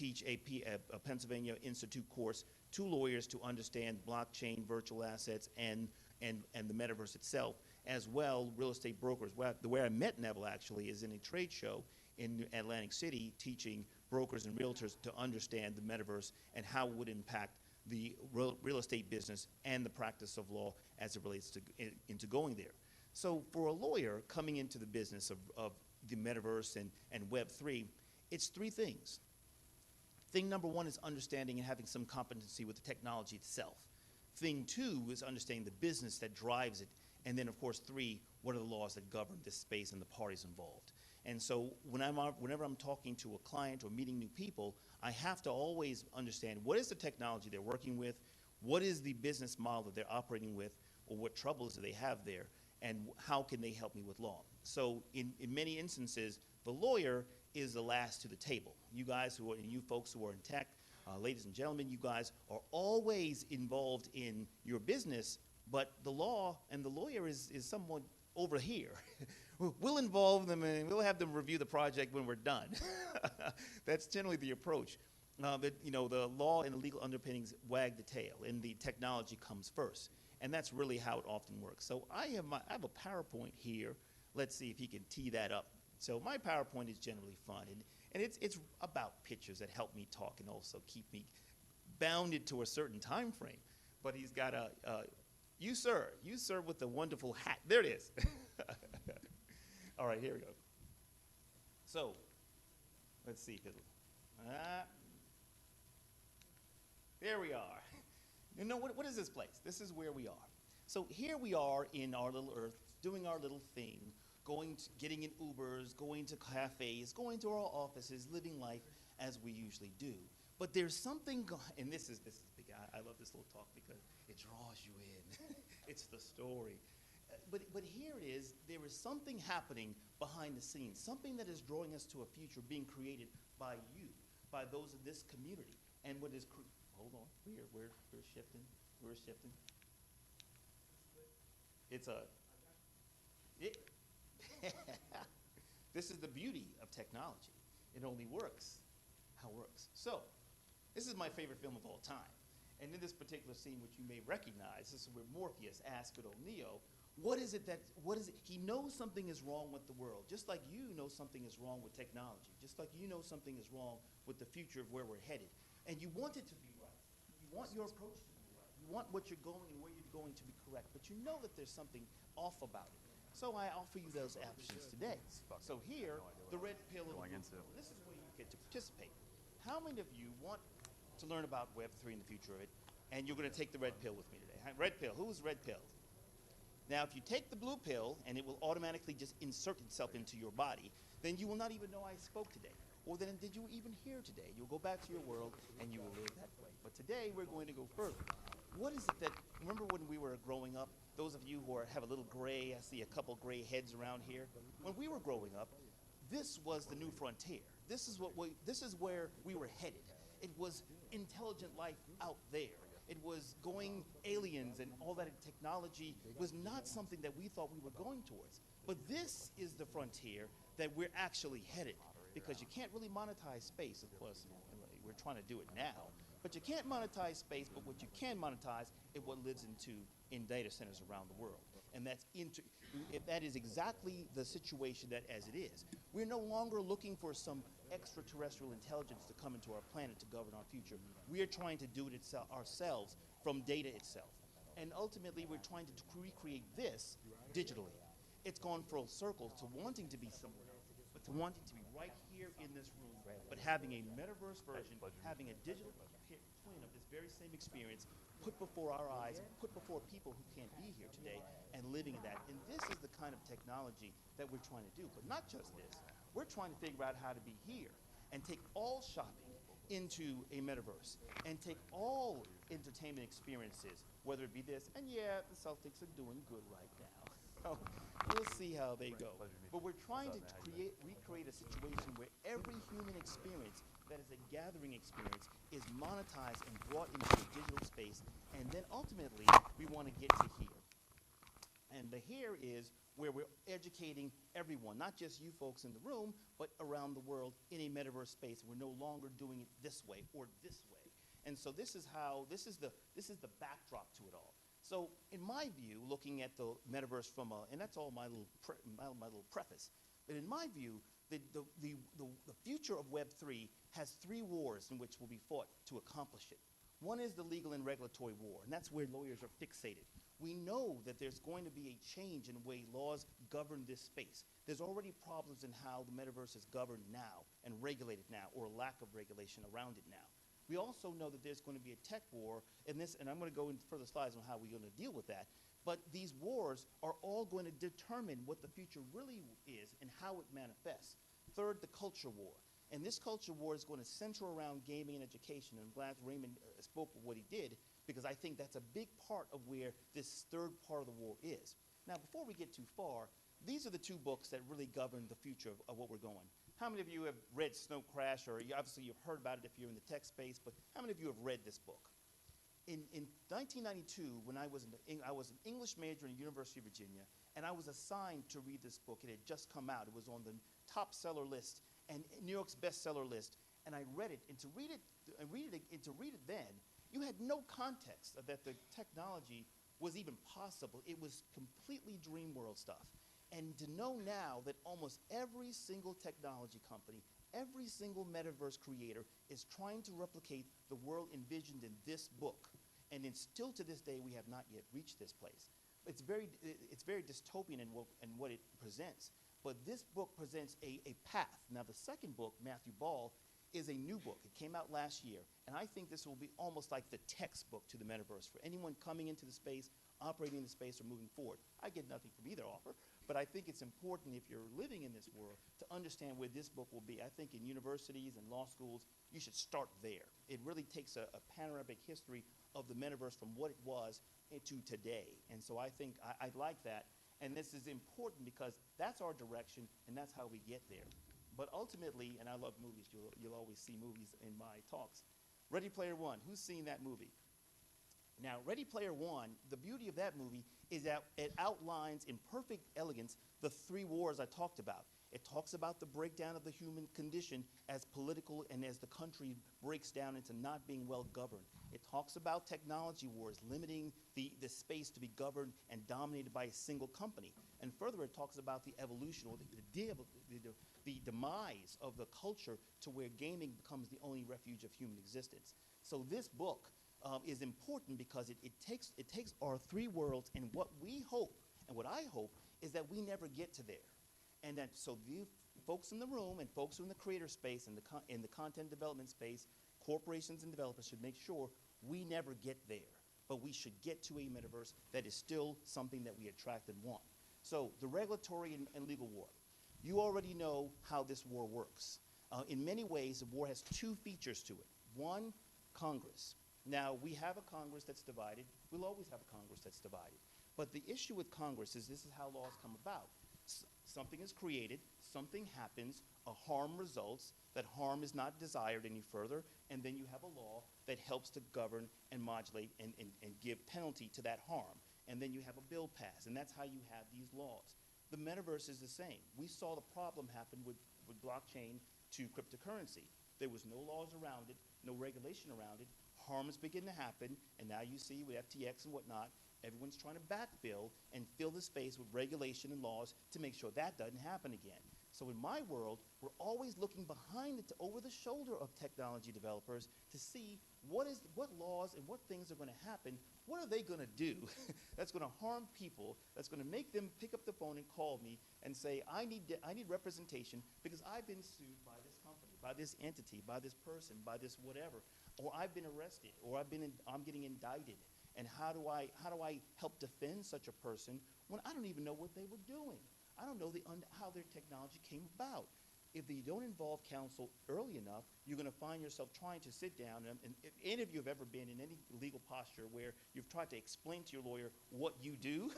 teach a Pennsylvania Institute course to lawyers to understand blockchain, virtual assets, and the metaverse itself, as well real estate brokers. The way I met Neville actually is in a trade show in Atlantic City, teaching brokers and realtors to understand the metaverse and how it would impact the real estate business and the practice of law as it relates to into going there. So for a lawyer coming into the business of the metaverse and Web3, it's three things. Thing number one is understanding and having some competency with the technology itself. Thing two is understanding the business that drives it. And then, of course, three, what are the laws that govern this space and the parties involved? And so whenever I'm talking to a client or meeting new people, I have to always understand what is the technology they're working with, what is the business model that they're operating with, or what troubles do they have there, and how can they help me with law? So in many instances, the lawyer is the last to the table. You guys who are, you folks who are in tech, ladies and gentlemen, you guys are always involved in your business, but the law and the lawyer is somewhat over here. We'll involve them and we'll have them review the project when we're done. That's generally the approach. But you know, the law and the legal underpinnings wag the tail, and the technology comes first. And that's really how it often works. So I have a PowerPoint here. Let's see if he can tee that up. So my PowerPoint is generally fun, and it's about pictures that help me talk and also keep me bounded to a certain time frame. But he's got you sir with the wonderful hat. There it is. All right, here we go. So let's see if it'll, there we are. You know, what is this place? This is where we are. So here we are in our little earth, doing our little thing, getting in Ubers, going to cafes, going to our offices, living life as we usually do. But there's something, and this is big. I love this little talk because it draws you in. It's the story. But here it is, there is something happening behind the scenes, something that is drawing us to a future being created by you, by those of this community. And what is, hold on, we're shifting. It's this is the beauty of technology. It only works how it works. So, this is my favorite film of all time. And in this particular scene, which you may recognize, this is where Morpheus asks good old Neo, what is it? He knows something is wrong with the world, just like you know something is wrong with technology, just like you know something is wrong with the future of where we're headed. And you want it to be right. You want your approach to be right. You want what you're going and where you're going to be correct, but you know that there's something off about it. So I offer you those options today. So here, the red pill and the blue pill. This is where you get to participate. How many of you want to learn about Web3 and the future of it, and you're going to take the red pill with me today? Red pill, who's red pill? Now, if you take the blue pill, and it will automatically just insert itself into your body, then you will not even know I spoke today. Or then did you even hear today? You'll go back to your world, and you will live that way. But today, we're going to go further. What is it that, remember when we were growing up, those of you who have a little gray, I see a couple gray heads around here. When we were growing up, this was the new frontier. This is where we were headed. It was intelligent life out there. It was going aliens, and all that technology was not something that we thought we were going towards. But this is the frontier that we're actually headed, because you can't really monetize space. Of course, we're trying to do it now. But you can't monetize space, but what you can monetize is what lives in data centers around the world. And that is exactly the situation that as it is. We're no longer looking for some extraterrestrial intelligence to come into our planet to govern our future. We are trying to do it ourselves from data itself. And ultimately, we're trying to recreate this digitally. It's gone full circle to wanting to be somewhere else, but to wanting to be right here in this room, but having a metaverse version, having a digital twin of this very same experience put before our eyes, put before people who can't be here today, and living in that. And this is the kind of technology that we're trying to do. But not just this. We're trying to figure out how to be here and take all shopping into a metaverse and take all entertainment experiences, whether it be this, and yeah, the Celtics are doing good right now. So we'll see how they go. But we're trying to recreate a situation where every human experience that is a gathering experience is monetized and brought into a digital space, and then ultimately we want to get to here. And the here is where we're educating everyone, not just you folks in the room, but around the world in a metaverse space. We're no longer doing it this way or this way. And so this is the backdrop to it all. So in my view, looking at the metaverse from and that's all my little preface, but in my view, the future of Web3 has 3 wars in which will be fought to accomplish it. One is the legal and regulatory war, and that's where lawyers are fixated. We know that there's going to be a change in the way laws govern this space. There's already problems in how the metaverse is governed now and regulated now, or lack of regulation around it now. We also know that there's going to be a tech war, and I'm going to go into further slides on how we're going to deal with that. But these wars are all going to determine what the future really is and how it manifests. Third, the culture war. And this culture war is going to center around gaming and education. And I'm glad Raymond spoke of what he did, because I think that's a big part of where this third part of the war is. Now, before we get too far, these are the 2 books that really govern the future of what we're going. How many of you have read Snow Crash, or obviously you've heard about it if you're in the tech space, but how many of you have read this book? In 1992, when I was an English major in the University of Virginia, and I was assigned to read this book. It had just come out. It was on the top seller list and New York's bestseller list, and I read it. And to read it then, you had no context of that the technology was even possible. It was completely dream world stuff. And to know now that almost every single technology company, every single metaverse creator is trying to replicate the world envisioned in this book. And then still to this day, we have not yet reached this place. It's very dystopian in what it presents. But this book presents a path. Now, the second book, Matthew Ball, is a new book. It came out last year. And I think this will be almost like the textbook to the metaverse for anyone coming into the space, operating in the space, or moving forward. I get nothing from either offer, but I think it's important if you're living in this world to understand where this book will be. I think in universities and law schools, you should start there. It really takes a panoramic history of the metaverse from what it was to today. And so I think I like that. And this is important because that's our direction and that's how we get there. But ultimately, and I love movies, you'll always see movies in my talks. Ready Player One, who's seen that movie? Now, Ready Player One, the beauty of that movie is that it outlines in perfect elegance the 3 wars I talked about. It talks about the breakdown of the human condition as political and as the country breaks down into not being well governed. It talks about technology wars, limiting the space to be governed and dominated by a single company. And further, it talks about the evolution or the demise of the culture to where gaming becomes the only refuge of human existence. So this book is important because it takes our 3 worlds, and what we hope and what I hope is that we never get to there. And that so the folks in the room and folks who are in the creator space and in the content development space, corporations and developers should make sure we never get there. But we should get to a metaverse that is still something that we attract and want. So the regulatory and legal war. You already know how this war works. In many ways, the war has 2 features to it. One, Congress. Now, we have a Congress that's divided. We'll always have a Congress that's divided. But the issue with Congress is this is how laws come about. Something is created, something happens, a harm results, that harm is not desired any further, and then you have a law that helps to govern and modulate and give penalty to that harm. And then you have a bill passed, and that's how you have these laws. The metaverse is the same. We saw the problem happen with blockchain to cryptocurrency. There was no laws around it, no regulation around it. Harms begin to happen, and now you see with FTX and whatnot, everyone's trying to backfill and fill the space with regulation and laws to make sure that doesn't happen again. So in my world, we're always looking behind it over the shoulder of technology developers to see what laws and what things are going to happen. What are they going to do that's going to harm people, that's going to make them pick up the phone and call me and say, I need representation because I've been sued by this company, by this entity, by this person, by this whatever, or I've been arrested, or I'm getting indicted. And how do I help defend such a person when I don't even know what they were doing? I don't know how their technology came about. If you don't involve counsel early enough, you're going to find yourself trying to sit down, and if any of you have ever been in any legal posture where you've tried to explain to your lawyer what you do,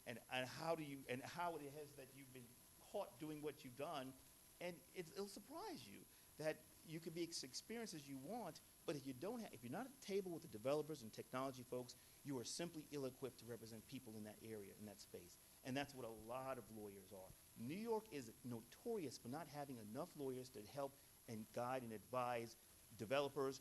and how it is that you've been caught doing what you've done, and it'll surprise you that you can be as experienced as you want, But if if you're not at the table with the developers and technology folks, you are simply ill-equipped to represent people in that area, in that space. And that's what a lot of lawyers are. New York is notorious for not having enough lawyers to help and guide and advise developers